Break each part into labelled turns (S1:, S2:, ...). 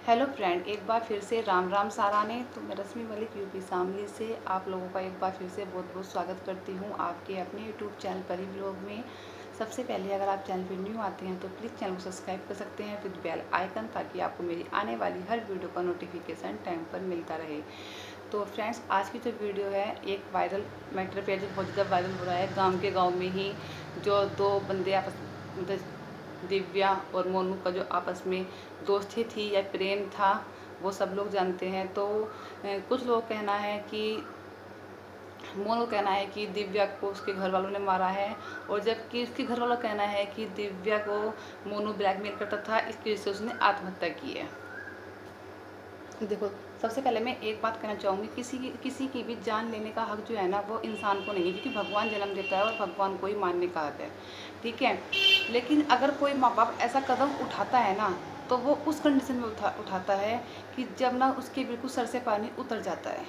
S1: Hello friend, एक बार फिर से राम राम साराने। तो मैं रश्मि मलिक यूपी शामली से आप लोगों का एक बार फिर से बहुत बहुत स्वागत करती हूँ आपके अपने यूट्यूब चैनल परी ब्लॉग में। सबसे पहले अगर आप चैनल पर न्यू आते हैं तो प्लीज़ चैनल को सब्सक्राइब कर सकते हैं विद बेल आइकन, ताकि आपको मेरी आने वाली हर वीडियो का नोटिफिकेशन टाइम पर मिलता रहे। तो फ्रेंड्स, आज की जो वीडियो है एक वायरल मैटर पे जो बहुत ज़्यादा वायरल हो रहा है। गाँव में ही जो दो बंदे आपस दिव्या और मोनू का जो आपस में दोस्ती थी या प्रेम था, वो सब लोग जानते हैं। तो कुछ लोग कहना है कि मोनू कहना है कि दिव्या को उसके घर वालों ने मारा है, और जबकि उसके घर वालों का कहना है कि दिव्या को मोनू ब्लैकमेल करता था, इसकी वजह से उसने आत्महत्या की है। देखो, सबसे पहले मैं एक बात कहना चाहूँगी, किसी की भी जान लेने का हक जो है ना, वो इंसान को नहीं है, क्योंकि भगवान जन्म देता है और भगवान को ही मानने का हक है। ठीक है, लेकिन अगर कोई माँ बाप ऐसा कदम उठाता है ना, तो वो उस कंडीशन में उठाता है कि जब ना उसके बिल्कुल सर से पानी उतर जाता है।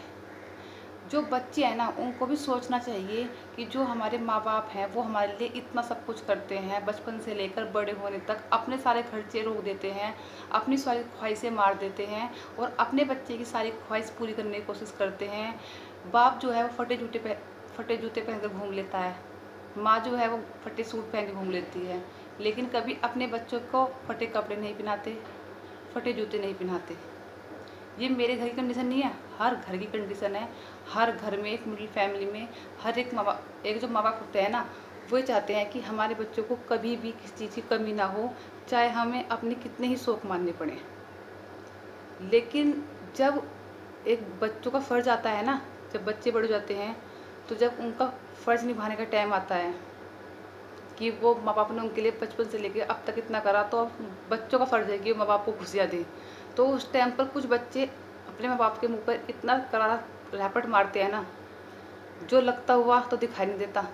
S1: जो बच्चे हैं ना, उनको भी सोचना चाहिए कि जो हमारे माँ बाप हैं वो हमारे लिए इतना सब कुछ करते हैं, बचपन से लेकर बड़े होने तक अपने सारे खर्चे रोक देते हैं, अपनी सारी ख्वाहिशें मार देते हैं और अपने बच्चे की सारी ख्वाहिश पूरी करने की कोशिश करते हैं। बाप जो है वो फटे जूते पहन कर घूम लेता है, माँ जो है वो फटे सूट पहन के घूम लेती है, लेकिन कभी अपने बच्चों को फटे कपड़े नहीं पहनाते, फटे जूते नहीं पहनाते। ये मेरे घर की कंडीशन नहीं है, हर घर की कंडीशन है। हर घर में, एक मिडिल फैमिली में, हर एक एक जो माँ बाप होते हैं ना, वो चाहते हैं कि हमारे बच्चों को कभी भी किसी चीज़ की कमी ना हो, चाहे हमें अपने कितने ही शौक मानने पड़े। लेकिन जब एक बच्चों का फ़र्ज़ आता है ना, जब बच्चे बड़े हो जाते हैं, तो जब उनका फ़र्ज़ निभाने का टाइम आता है कि वो माँ बाप ने उनके लिए बचपन से लेके अब तक इतना करा, तो अब बच्चों का फ़र्ज़ है कि वो माँ बाप को खुशियाँ दें। तो उस टाइम पर कुछ बच्चे अपने माँ बाप के मुँह पर इतना करारा रैपट मारते हैं ना, जो लगता हुआ तो दिखाई नहीं देता,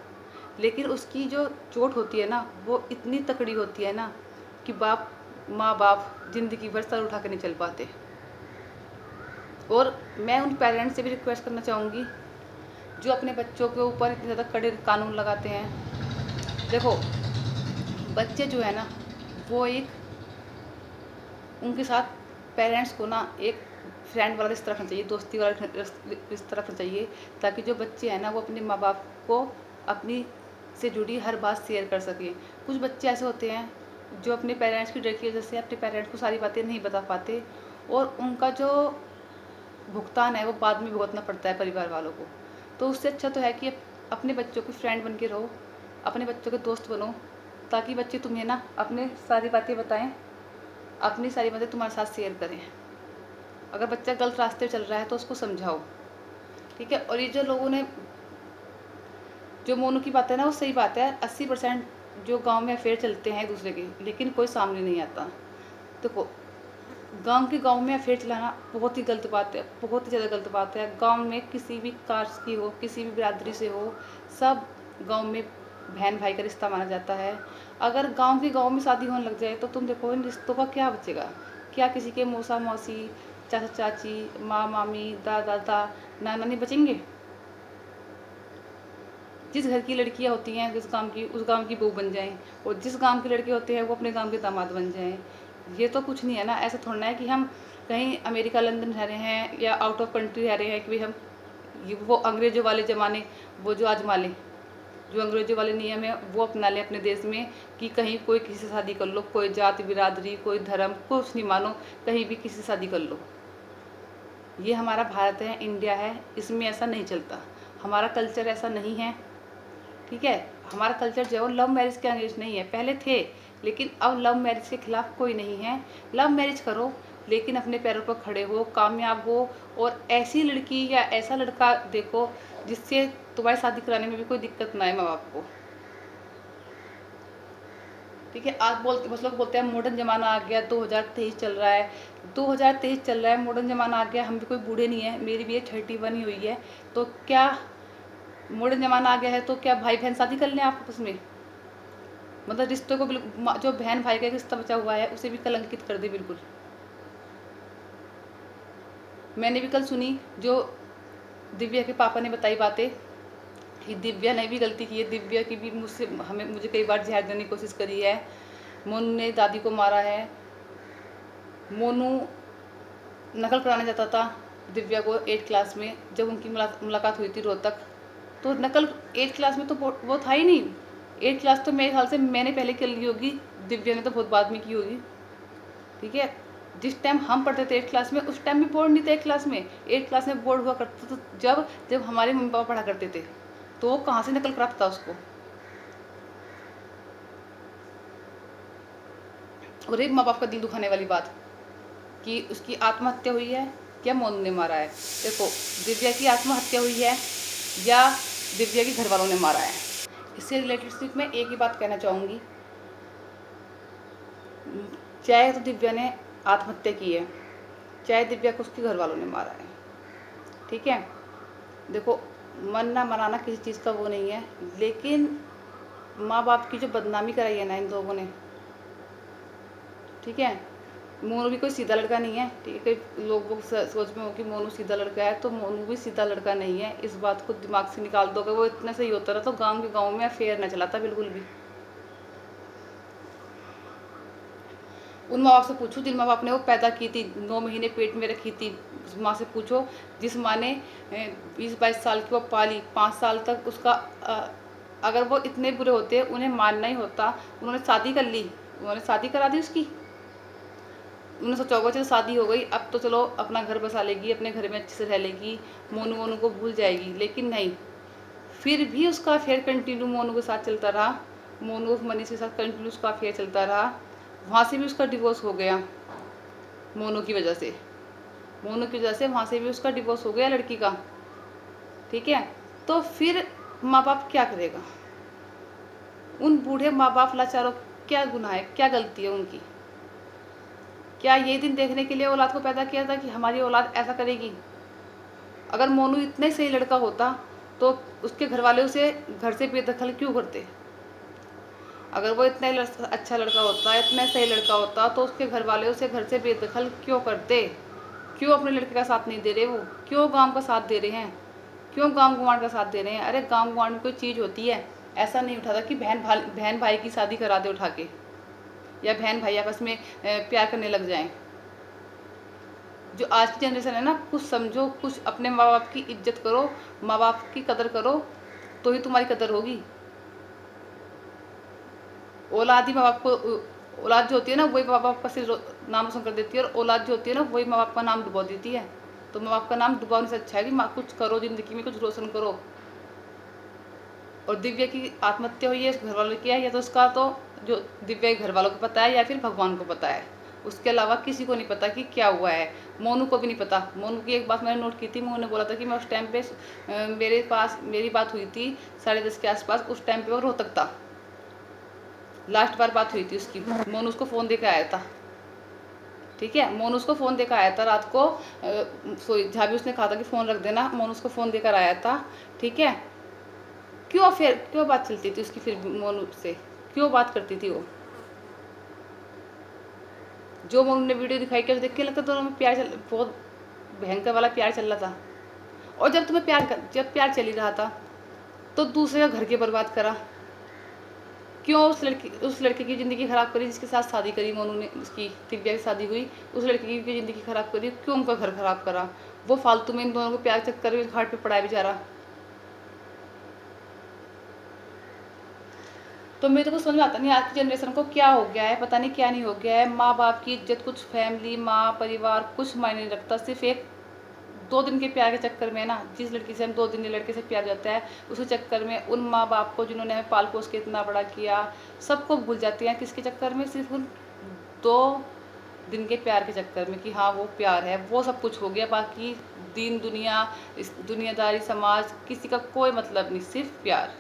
S1: लेकिन उसकी जो चोट होती है ना, वो इतनी तकड़ी होती है ना कि माँ बाप ज़िंदगी भर सर उठा के नहीं चल पाते। और मैं उन पेरेंट्स से भी रिक्वेस्ट करना चाहूँगी जो अपने बच्चों के ऊपर इतने ज़्यादा कड़े कानून लगाते हैं। देखो, बच्चे जो है ना, वो एक उनके साथ पेरेंट्स को ना एक फ्रेंड वाला रिश्ता रखना चाहिए, दोस्ती वाला रिश्ता रखना चाहिए, ताकि जो बच्चे हैं ना, वो अपने माँ बाप को अपनी से जुड़ी हर बात शेयर कर सकें। कुछ बच्चे ऐसे होते हैं जो अपने पेरेंट्स की डर की वजह से अपने पेरेंट्स को सारी बातें नहीं बता पाते, और उनका जो भुगतान है वो बाद में भुगतना पड़ता है परिवार वालों को। तो उससे अच्छा तो है कि अपने बच्चों के फ्रेंड बन के रहो, अपने बच्चों के दोस्त बनो, ताकि बच्चे तुम्हें ना अपने सारी बातें बताएं, अपनी सारी बातें तुम्हारे साथ शेयर करें। अगर बच्चा गलत रास्ते चल रहा है तो उसको समझाओ। ठीक है, और ये जो लोगों ने जो मोनू की बात है ना, वो सही बात है। 80% जो गांव में अफेयर चलते हैं एक दूसरे के, लेकिन कोई सामने नहीं आता। देखो, गांव में अफेयर चलाना बहुत ही गलत बात है, बहुत ही ज़्यादा गलत बात है। गांव में किसी भी कास्ट की हो, किसी भी बिरादरी से हो, सब गांव में बहन भाई का रिश्ता माना जाता है। अगर गांव में शादी होने लग जाए तो तुम देखो इन रिश्तों का क्या बचेगा। क्या किसी के मौसा मौसी, चाचा चाची, माँ मामी, दादा दादा, नाना नानी बचेंगे? जिस घर की लड़कियां होती हैं जिस गांव की, उस गांव की बहू बन जाएं, और जिस गांव के लड़के होते हैं वो अपने गांव के दामाद बन जाएं। ये तो कुछ नहीं है ना। ऐसा थोड़ा है कि हम कहीं अमेरिका लंदन रह रहे हैं या आउट ऑफ कंट्री रह रहे हैं कि भाई हम वो अंग्रेज़ों वाले ज़माने वो जो आजमा लें, जो अंग्रेज़ों वाले नियम है वो अपना लें अपने देश में, कि कहीं कोई किसी से शादी कर लो, कोई जाति बिरादरी, कोई धर्म, कुछ नहीं मानो, कहीं भी किसी से शादी कर लो। ये हमारा भारत है, इंडिया है, इसमें ऐसा नहीं चलता। हमारा कल्चर ऐसा नहीं है। ठीक है, हमारा कल्चर जो है वो लव मैरिज के अगेंस्ट नहीं है। पहले थे, लेकिन अब लव मैरिज के खिलाफ कोई नहीं है। लव मैरिज करो, लेकिन अपने पैरों पर खड़े हो, कामयाब हो, और ऐसी लड़की या ऐसा लड़का देखो जिससे तुम्हारी शादी कराने में भी कोई दिक्कत ना आए माँ बाप को। ठीक है, आज बोलते बस लोग बोलते हैं मॉडर्न ज़माना आ गया, 2023 चल रहा है, 2023 चल रहा है, मॉडर्न ज़माना आ गया। हम भी कोई बूढ़े नहीं है, मेरी भी एज 31 ही हुई है। तो क्या मॉडर्न ज़माना आ गया है तो क्या भाई बहन शादी कर लें आपस में? मतलब रिश्तों को बिल्कुल, जो बहन भाई का रिश्ता बचा हुआ है उसे भी कलंकित कर दे बिल्कुल। मैंने भी कल सुनी जो दिव्या के पापा ने बताई बातें, कि दिव्या ने भी गलती की है, दिव्या की भी मुझे कई बार जहर देने की कोशिश करी है, मोनू ने दादी को मारा है। मोनू नकल कराने जाता था दिव्या को 8 क्लास में। जब उनकी मुलाकात हुई थी रोहतक, तो नकल 8 क्लास में तो वो था ही नहीं। 8 क्लास तो मेरे ख्याल से मैंने पहले कर ली होगी, दिव्या ने तो बहुत बाद में की होगी। ठीक है, जिस टाइम हम पढ़ते थे 8 क्लास में, उस टाइम में बोर्ड नहीं था 8 क्लास में। 8 क्लास में बोर्ड हुआ करता था जब जब हमारे मम्मी पापा पढ़ा करते थे, तो वो कहाँ से नकल कराता था उसको। और एक माँ बाप का दिल दुखाने वाली बात कि उसकी आत्महत्या हुई है या मोनू ने मारा है। देखो, दिव्या की आत्महत्या हुई है या दिव्या के घर वालों ने मारा है। इससे रिलेटेड सिर्फ मैं एक ही बात कहना चाहूँगी, चाहे तो दिव्या ने आत्महत्या की है, चाहे दिव्या को उसके घर वालों ने मारा है। ठीक है, देखो, मरना मराना किसी चीज़ का वो नहीं है, लेकिन माँ बाप की जो बदनामी कराई है ना इन लोगों ने, ठीक है। मोनू भी कोई सीधा लड़का नहीं है। ठीक है, कई लोग सोच में हो कि मोनू सीधा लड़का है, तो मोनू भी सीधा लड़का नहीं है। इस बात को दिमाग से निकाल दो। अगर वो इतना सही होता रहा तो गांव के गांव में अफेयर न चलाता बिल्कुल भी। उन माँ बाप से पूछो जिन माँ बाप ने वो पैदा की थी, 9 महीने पेट में रखी थी। उस माँ से पूछो जिस माँ ने 20-22 साल की वो पाली, 5 साल तक उसका अगर वो इतने बुरे होते उन्हें मानना ही होता, उन्होंने शादी कर ली, उन्होंने शादी करा दी उसकी। उन्होंने सोचा होगा चलो शादी हो गई, अब तो चलो अपना घर बसा लेगी, अपने घर में अच्छे से रह लेगी, मोनू मोनू को भूल जाएगी। लेकिन नहीं, फिर भी उसका अफेयर कंटिन्यू मोनू के साथ चलता रहा। मोनू मनीष के साथ कंटिन्यू उसका अफेयर चलता रहा। वहाँ से भी उसका डिवोर्स हो गया मोनू की वजह से। मोनू की वजह से वहाँ से भी उसका डिवोर्स हो गया लड़की का। ठीक है, तो फिर माँ बाप क्या करेगा? उन बूढ़े माँ बाप लाचारों क्या गुनाह है, क्या गलती है उनकी? क्या ये दिन देखने के लिए औलाद को पैदा किया था कि हमारी औलाद ऐसा करेगी? अगर मोनू इतने सही लड़का होता तो उसके घर वाले उसे घर से बेदखल क्यों करते? अगर वो इतना अच्छा लड़का होता, इतना सही लड़का होता, तो उसके घर वाले उसे घर से बेदखल क्यों करते? क्यों अपने लड़के का साथ नहीं दे रहे? वो क्यों गांव का साथ दे रहे हैं? क्यों गांव गुआंढ का साथ दे रहे हैं? अरे गांव गुआंढ में कोई चीज़ होती है, ऐसा नहीं उठाता कि बहन भाई की शादी करा दे उठा के, या बहन भाई आपस में प्यार करने लग जाएं। जो आज की जनरेशन है ना, कुछ समझो, कुछ अपने माँ बाप की इज्जत करो, माँ बाप की कदर करो, तो ही तुम्हारी कदर होगी। औलाद ही माँ बाप को, औलाद जो होती है ना वही माँ बाप का सिर नाम रोशन कर देती है, और औलाद जो होती है ना वही माँ बाप का नाम डुबा देती है। तो माँ बाप का नाम डुबाने से अच्छा है कि माँ कुछ करो, ज़िंदगी में कुछ रोशन करो। और दिव्या की आत्महत्या हुई है घर वालों की है, या तो उसका तो जो दिव्या के घर वालों को पता है या फिर भगवान को पता है, उसके अलावा किसी को नहीं पता कि क्या हुआ है। मोनू को भी नहीं पता। मोनू की एक बात मैंने नोट की थी, मोनू ने बोला था कि मैं उस टाइम पे मेरी बात हुई थी 10:30 के आसपास, उस टाइम पे वो रोहतक था। लास्ट बार बात हुई थी उसकी, मोनू उसको फ़ोन देकर आया था। ठीक है, मोनू उसको फ़ोन देकर आया था रात को, जहाँ भी उसने कहा था कि फ़ोन रख देना, मोनू उसको फ़ोन देकर आया था। ठीक है, क्यों बात चलती थी उसकी फिर मोनू से, क्यों बात करती थी वो? जो मोनू ने वीडियो दिखाई, क्या देख के लगता दोनों में प्यार बहुत भयंकर वाला प्यार चल रहा था। और जब प्यार चल ही रहा था तो दूसरे का घर के बर्बाद करा। क्यों उस लड़के की ज़िंदगी ख़राब करी जिसके साथ शादी करी मोनू ने, उसकी दिव्या की शादी हुई, उस लड़के की ज़िंदगी ख़राब करी, क्यों उनका घर ख़राब करा? वो फालतू में इन दोनों को प्यार चक्कर में घाट पे पड़ा है बेचारा। तो मेरे को समझ में आता नहीं आज की जनरेशन को क्या हो गया है, पता नहीं क्या नहीं हो गया है। माँ बाप की इज्जत, कुछ फैमिली, माँ परिवार कुछ मायने नहीं रखता। सिर्फ एक 2 दिन के प्यार के चक्कर में ना, जिस लड़की से हम 2 दिन के लड़के से प्यार जाता है, उसी चक्कर में उन माँ बाप को जिन्होंने हमें पाल पोस के इतना बड़ा किया, सबको भूल जाती हैं। किसके चक्कर में? सिर्फ उन 2 दिन के प्यार के चक्कर में कि हाँ वो प्यार है, वो सब कुछ हो गया। बाकी दीन दुनिया, इस दुनियादारी, समाज, किसी का कोई मतलब नहीं, सिर्फ प्यार।